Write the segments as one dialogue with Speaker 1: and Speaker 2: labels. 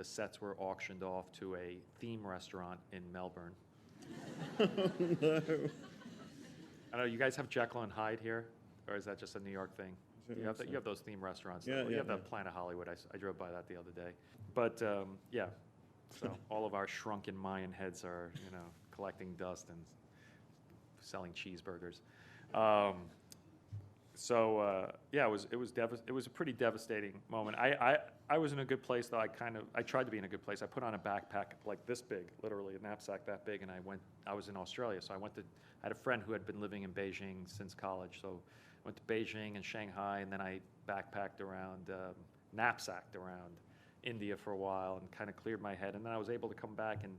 Speaker 1: the sets were auctioned off to a theme restaurant in Melbourne.
Speaker 2: Oh, no.
Speaker 1: I don't know, you guys have Jekyll and Hyde here? Or is that just a New York thing? You have those theme restaurants.
Speaker 2: Yeah,
Speaker 1: you have the Planet Hollywood. I drove by that the other day. But yeah, so all of our shrunken Mayan heads are, collecting dust and selling cheeseburgers. Yeah, it was a pretty devastating moment. I was in a good place though. I tried to be in a good place. I put on a backpack like this big, literally a knapsack that big, and I was in Australia, so I had a friend who had been living in Beijing since college, so I went to Beijing and Shanghai, and then I backpacked around, knapsacked around India for a while and kind of cleared my head, and then I was able to come back and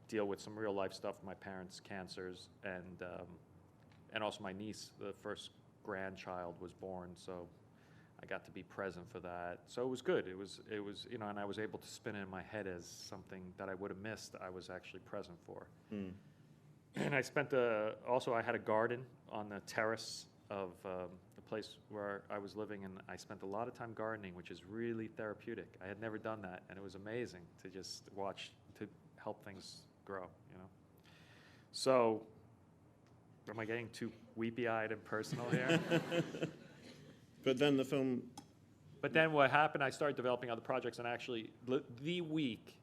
Speaker 1: deal with some real life stuff, my parents' cancers, and also my niece, the first grandchild was born, so I got to be present for that. So it was good. It was and I was able to spin it in my head as something that I would have missed. I was actually present for. Mm. And I spent I had a garden on the terrace of the place where I was living, and I spent a lot of time gardening, which is really therapeutic. I had never done that, and it was amazing to just watch, to help things grow, So, am I getting too weepy-eyed and personal here?
Speaker 2: But then the film...
Speaker 1: But then what happened, I started developing other projects, and actually, the week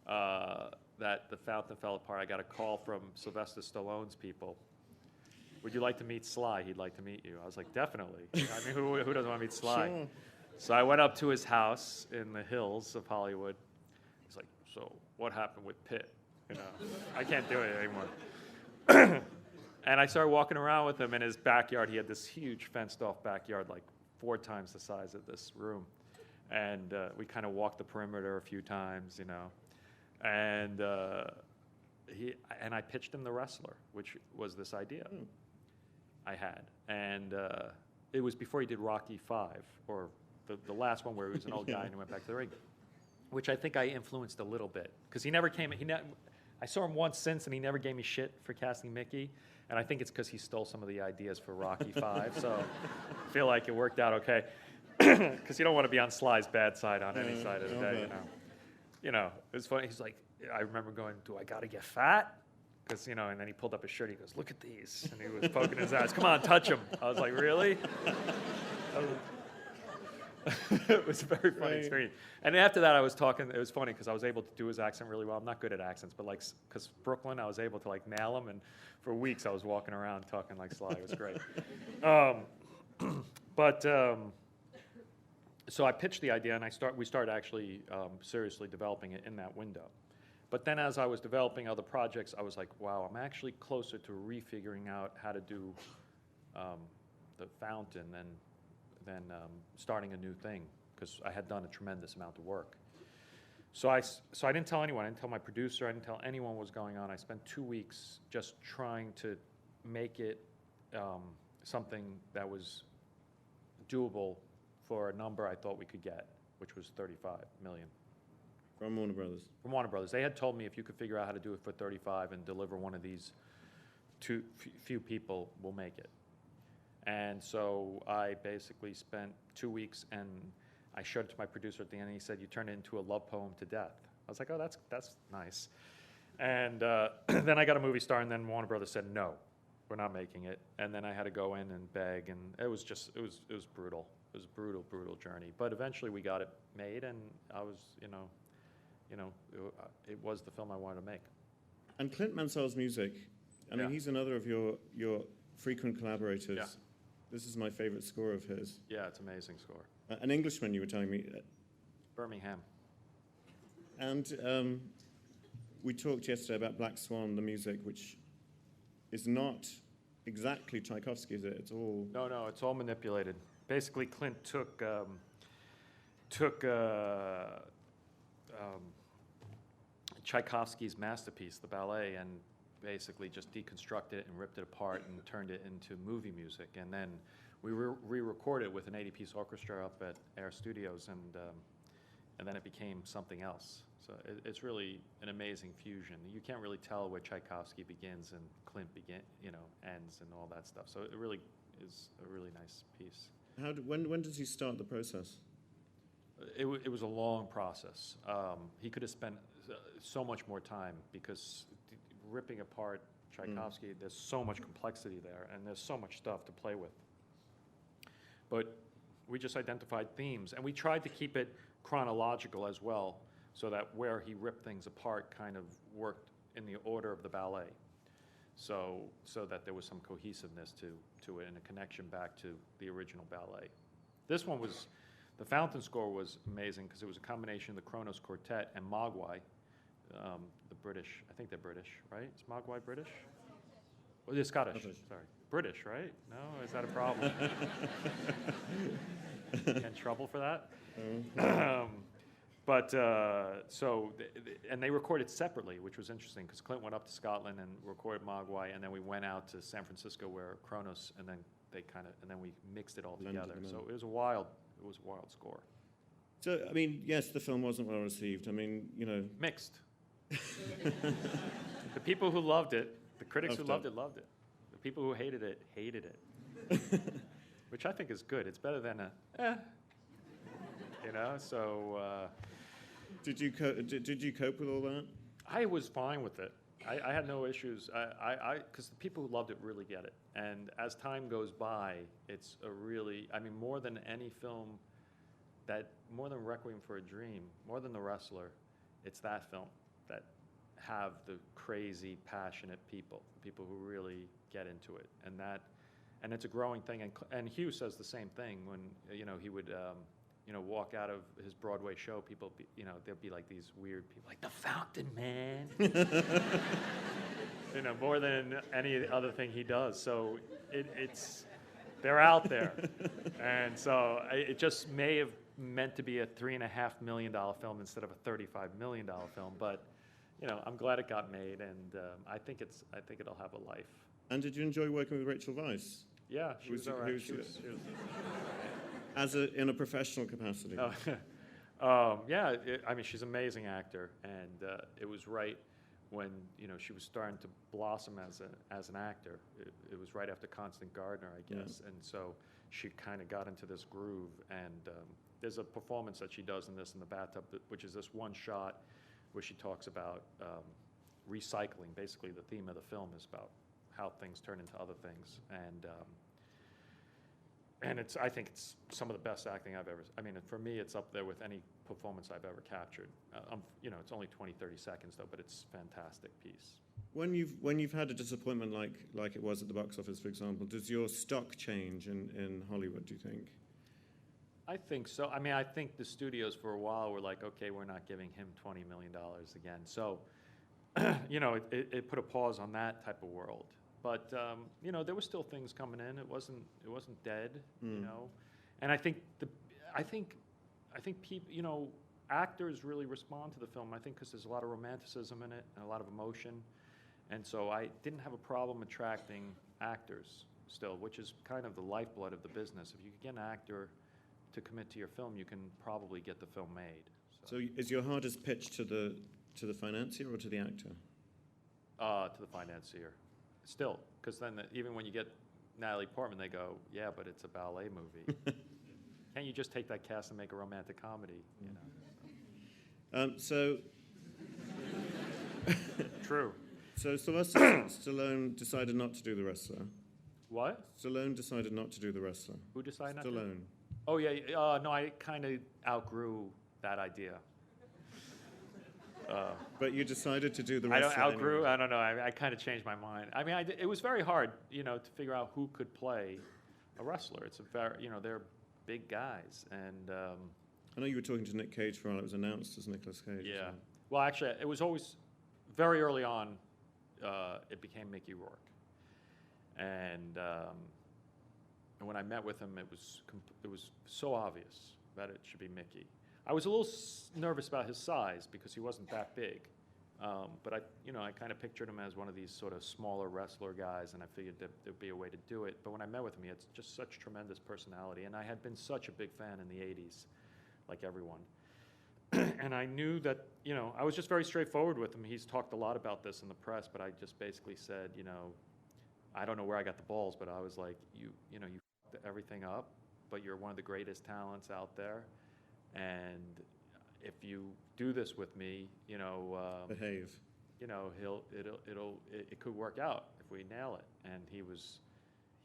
Speaker 1: that the Fountain fell apart, I got a call from Sylvester Stallone's people. Would you like to meet Sly? He'd like to meet you. I was like, definitely. I mean, who doesn't want to meet Sly?
Speaker 2: Sure.
Speaker 1: So I went up to his house in the hills of Hollywood. He's like, so what happened with Pitt? I can't do it anymore. And I started walking around with him in his backyard. He had this huge fenced-off backyard, like 4 times the size of this room. And we kind of walked the perimeter a few times, And I pitched him The Wrestler, which was this idea I had. And it was before he did Rocky V, or the last one where he was an old guy and he went back to the ring, which I think I influenced a little bit. Because he never came, I saw him once since, and he never gave me shit for casting Mickey. And I think it's because he stole some of the ideas for Rocky V. So I feel like it worked out okay. Because you don't want to be on Sly's bad side on any side of the day, It was funny. He's like, I remember going, do I got to get fat? Because, and then he pulled up his shirt. He goes, look at these. And he was poking his ass. Come on, touch him. I was like, really? It was a very funny experience. And after that, I was talking. It was funny because I was able to do his accent really well. I'm not good at accents, but because Brooklyn, I was able to nail him. And for weeks, I was walking around talking like Sly. It was great. So I pitched the idea, and we started actually seriously developing it in that window. But then as I was developing other projects, I was like, wow, I'm actually closer to refiguring out how to do the Fountain than starting a new thing, because I had done a tremendous amount of work. So I didn't tell anyone. I didn't tell my producer. I didn't tell anyone what was going on. I spent 2 weeks just trying to make it something that was doable for a number I thought we could get, which was $35 million.
Speaker 2: From Warner Brothers.
Speaker 1: From Warner Brothers. They had told me if you could figure out how to do it for 35 and deliver one of these few people, we'll make it. And so I basically spent 2 weeks, and I showed it to my producer at the end, and he said, you turned it into a love poem to death. I was like, oh, that's nice. And then I got a movie star, and then Warner Brothers said, no, we're not making it. And then I had to go in and beg, and it was brutal. It was a brutal journey. But eventually we got it made, and I was, it was the film I wanted to make.
Speaker 2: And Clint Mansell's music, I mean, he's another of your frequent collaborators.
Speaker 1: Yeah.
Speaker 2: This is my favorite score of his.
Speaker 1: Yeah, it's an amazing score.
Speaker 2: An Englishman, you were telling me.
Speaker 1: Birmingham.
Speaker 2: And we talked yesterday about Black Swan, the music, which is not exactly Tchaikovsky, is it? It's all...
Speaker 1: No, it's all manipulated. Basically, Clint took Tchaikovsky's masterpiece, the ballet, and basically just deconstructed it and ripped it apart and turned it into movie music. And then we re-recorded it with an 80-piece orchestra up at Air Studios, and then it became something else. So it's really an amazing fusion. You can't really tell where Tchaikovsky begins and Clint ends and all that stuff. So it really is a really nice piece.
Speaker 2: When does he start the process?
Speaker 1: It was a long process. He could have spent so much more time because ripping apart Tchaikovsky, there's so much complexity there, and there's so much stuff to play with. But we just identified themes, and we tried to keep it chronological as well, so that where he ripped things apart kind of worked in the order of the ballet, so that there was some cohesiveness to it and a connection back to the original ballet. This one was, the Fountain score was amazing because it was a combination of the Kronos Quartet and Mogwai, the British, I think they're British, right? Is Mogwai British? Oh, they're Scottish, sorry. British, right? No, is that a problem? Get in trouble for that? And they recorded separately, which was interesting because Clint went up to Scotland and recorded Mogwai, and then we went out to San Francisco where Kronos, and then we mixed it all together. So it was a wild score.
Speaker 2: So, I mean, yes, the film wasn't well received. I mean, you know.
Speaker 1: Mixed. The people who loved it, the critics who loved it. The people who hated it. Which I think is good. It's better than you know, so.
Speaker 2: Did you cope with all that?
Speaker 1: I was fine with it. I had no issues. Because the people who loved it really get it. And as time goes by, it's a really, I mean, more than any film more than Requiem for a Dream, more than The Wrestler, it's that film that have the crazy, passionate people who really get into it. And it's a growing thing. And Hugh says the same thing when, you know, he would, you know, walk out of his Broadway show, people, you know, there'll be like these weird people, like, the Fountain Man. You know, more than any other thing he does. So they're out there. And so it just may have meant to be a $3.5 million film instead of a $35 million film. But, you know, I'm glad it got made, and I think it'll have a life.
Speaker 2: And did you enjoy working with Rachel Weisz?
Speaker 1: Yeah, she was all right. She was
Speaker 2: in a professional capacity.
Speaker 1: Yeah, I mean, she's an amazing actor, and it was right when, you know, she was starting to blossom as an actor. It was right after Constant Gardener, I guess, and so she kind of got into this groove. And there's a performance that she does in the bathtub, which is this one shot where she talks about recycling. Basically, the theme of the film is about how things turn into other things, and I think it's some of the best acting I've ever. I mean, for me, it's up there with any performance I've ever captured. You know, it's only 20, 30 seconds though, but it's a fantastic piece.
Speaker 2: When you've had a disappointment like it was at the box office, for example, does your stock change in Hollywood, do you think?
Speaker 1: I think so. I mean, I think the studios for a while were like, okay, we're not giving him $20 million again. So, you know, it put a pause on that type of world. But you know, there were still things coming in. It wasn't dead. You know, and I think people, you know, actors really respond to the film. I think because there's a lot of romanticism in it and a lot of emotion, and so I didn't have a problem attracting actors still, which is kind of the lifeblood of the business. If you can get an actor to commit to your film, you can probably get the film made.
Speaker 2: So is your hardest pitch to the financier or to the actor?
Speaker 1: To the financier. Still, because then even when you get Natalie Portman, they go, yeah, but it's a ballet movie. Can't you just take that cast and make a romantic comedy? You know.
Speaker 2: So.
Speaker 1: True.
Speaker 2: So Sylvester Stallone decided not to do The Wrestler.
Speaker 1: What?
Speaker 2: Stallone decided not to do The Wrestler.
Speaker 1: Who decided not to?
Speaker 2: Stallone.
Speaker 1: Oh yeah. No, I kind of outgrew that idea.
Speaker 2: But you decided to do The Wrestler.
Speaker 1: Anyway. I don't know. I kind of changed my mind. I mean, it was very hard, you know, to figure out who could play a wrestler. It's a very, you know, they're big guys, and.
Speaker 2: I know you were talking to Nick Cage for a while. It was announced as Nicolas Cage.
Speaker 1: Yeah. Well, actually, it was always very early on. It became Mickey Rourke, and when I met with him, it was so obvious that it should be Mickey. I was a little nervous about his size because he wasn't that big, but I kind of pictured him as one of these sort of smaller wrestler guys, and I figured there'd be a way to do it. But when I met with him, he had just such tremendous personality, and I had been such a big fan in the '80s, like everyone. And I knew that, you know, I was just very straightforward with him. He's talked a lot about this in the press, but I just basically said, you know, I don't know where I got the balls, but I was like, you know, you fucked everything up, but you're one of the greatest talents out there. and if you do this with me,
Speaker 2: Behave.
Speaker 1: it could work out if we nail it. And he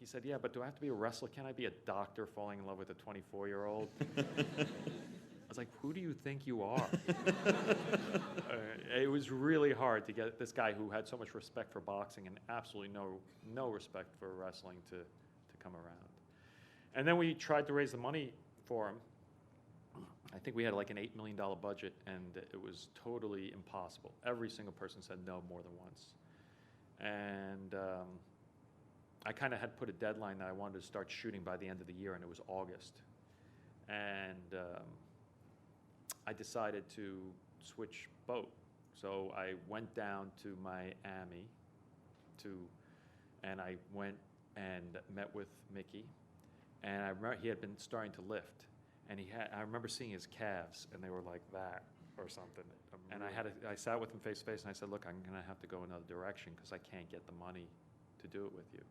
Speaker 1: said, yeah, but do I have to be a wrestler? Can't I be a doctor falling in love with a 24-year-old? I was like, who do you think you are? It was really hard to get this guy who had so much respect for boxing and absolutely no respect for wrestling to come around. And then we tried to raise the money for him. I think we had like an $8 million budget, and it was totally impossible. Every single person said no more than once. And I kind of had put a deadline that I wanted to start shooting by the end of the year, and it was August. And I decided to switch boat. So I went down to Miami and I went and met with Mickey. And I remember he had been starting to lift. And I remember seeing his calves, and they were like that or something. And I sat with him face to face, and I said, look, I'm going to have to go another direction because I can't get the money to do it with you.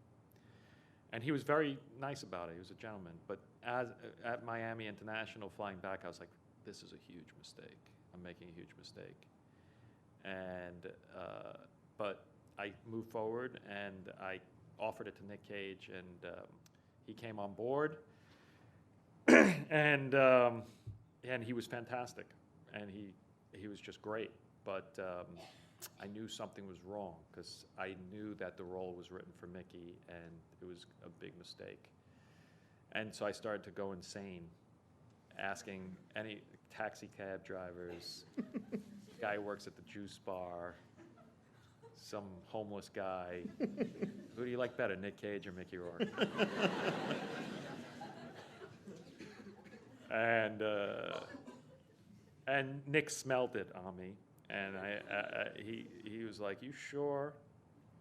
Speaker 1: And he was very nice about it. He was a gentleman. But at Miami International flying back, I was like, this is a huge mistake. I'm making a huge mistake. And but I moved forward, and I offered it to Nick Cage, and he came on board. and he was fantastic, and he was just great. But I knew something was wrong because I knew that the role was written for Mickey, and it was a big mistake. And so I started to go insane, asking any taxi cab drivers, guy who works at the juice bar, some homeless guy, who do you like better, Nick Cage or Mickey Rourke? And Nick smelled it on me, and he was like, "You sure?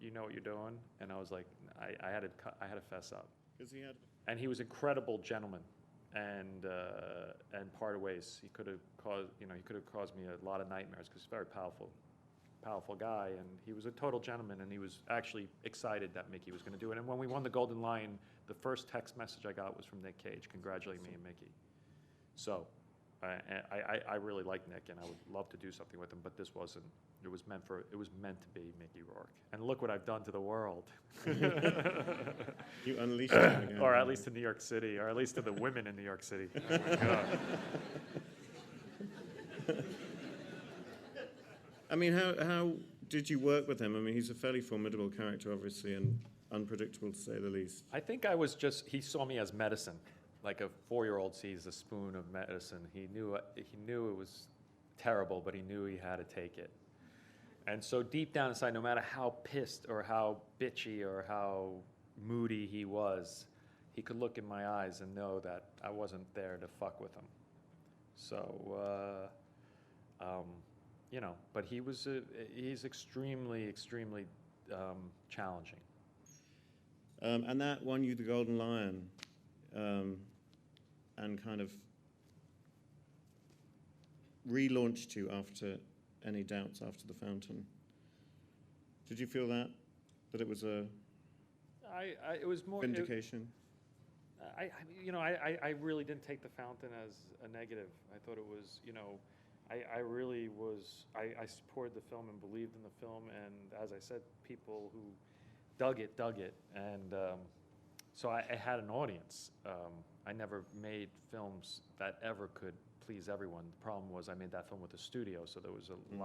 Speaker 1: You know what you're doing?" And I was like, "I had to fess up." And he was an incredible gentleman, and parted ways. He could have caused me a lot of nightmares because he's a very powerful guy, and he was a total gentleman, and he was actually excited that Mickey was going to do it. And when we won the Golden Lion, the first text message I got was from Nick Cage, congratulating me and Mickey. So I really like Nick, and I would love to do something with him, but this wasn't. It was meant to be Mickey Rourke. And look what I've done to the world.
Speaker 2: You unleashed him again.
Speaker 1: Or at least to New York City, or at least to the women in New York City. Oh my God.
Speaker 2: I mean, how did you work with him? I mean, he's a fairly formidable character, obviously, and unpredictable to say the least.
Speaker 1: I think he saw me as medicine, like a 4-year-old sees a spoon of medicine. He knew it was terrible, but he knew he had to take it. And so deep down inside, no matter how pissed or how bitchy or how moody he was, he could look in my eyes and know that I wasn't there to fuck with him. So, but he's extremely, extremely challenging.
Speaker 2: And that won you the Golden Lion, and kind of relaunched you after any doubts after The Fountain. Did you feel that it was it was more vindication?
Speaker 1: I really didn't take The Fountain as a negative. I thought it was, I really was. I supported the film and believed in the film, and as I said, people who dug it, and so I had an audience. I never made films that ever could please everyone. The problem was I made that film with a studio, so there was a lot